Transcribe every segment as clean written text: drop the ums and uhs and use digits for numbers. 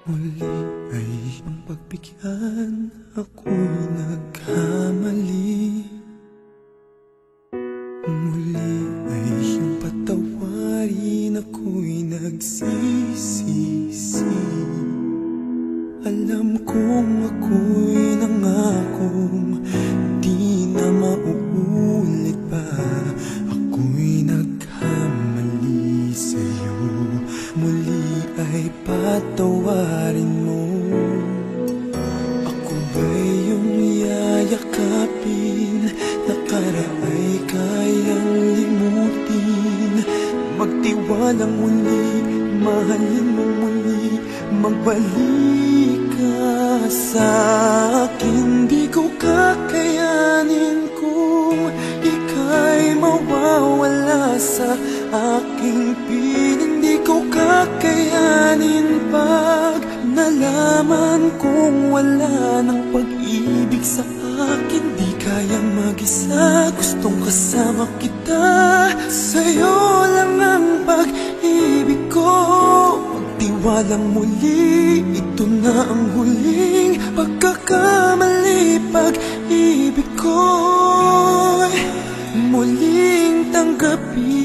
Muli ay iyong pagbigyan, ako'y nagkamali. Muli ay iyong patawarin, ako'y nagsisisi. Alam kong ako'y nangakong di na mauulit pa. Ako'y nagkamali sa'yo, muli ay patawarin mo. Ako ba'y iyong yayakapin, nakaraay kayang limutin. Magtiwalang muli, mahalin mo muli, magbalik ka sa'kin. Di ko kakayanin kung ika'y mawawala sa aking piling. Di ko kakayanin pag nalaman kong wala ng pag-ibig sa akin. Di kayang mag-isa, gustong kasama kita. Sa'yo lang ang pag-ibig ko. Magtiwalang muli, ito na ang huling pagkakamali. Pag-ibig ko'y muling tanggapin.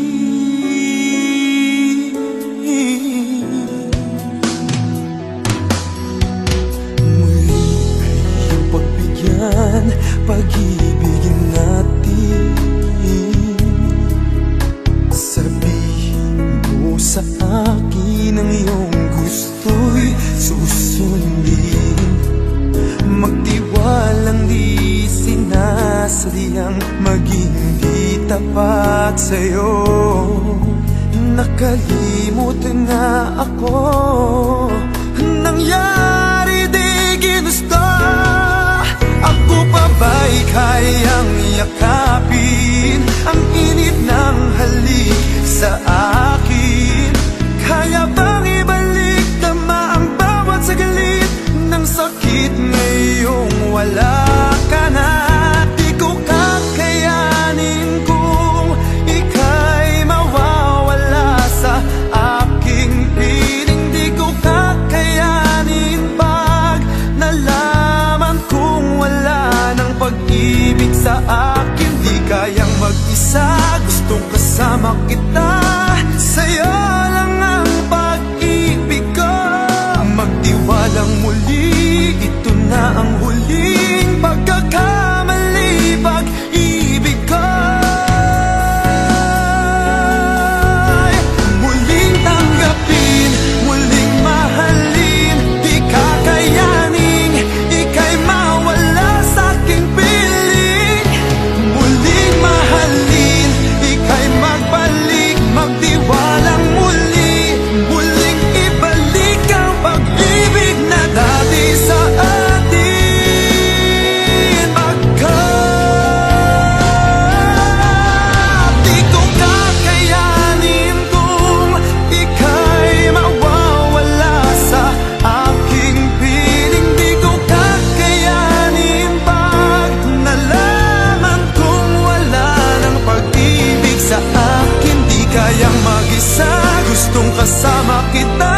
Pag-ibigin natin, sabihin mo sa akin ang iyong gusto'y susundin. Magtiwalang di sinasadyang maging di tapat sa'yo. Nakalimutan na ako, nangyari di ginusto. Ako pa ba'y kayang yakapin ang init ng halik sa akin? Kaya bang ibalik tama ang bawat saglit ng sakit ngayong wala ka na? Di ko kakayanin kung ika'y mawawala sa aking piling. Di ko kakayanin pag nalaman kung wala ng pag-ibig sa akin. Di kayang mag-isa, gustong kasama kita. Sa'yo lang ang pag-ibig ko. Magtiwalang muli, ito na ang huling pagkakamali. Pag-ibig ko muling tanggapin, muling mahalin. Di kakayanin ika'y mawala sa aking piling. Muling mahalin, ika'y magbalik, magtiwalang muli, muling ibalik ang pag-ibig na dati sa atin. Di ko kakayanin kung ika'y mawawala sa aking piling. Di ko kakayanin pag nalaman kung wala ng pag-ibig sa akin. Di kayang mag-isa, gustong kasama kita.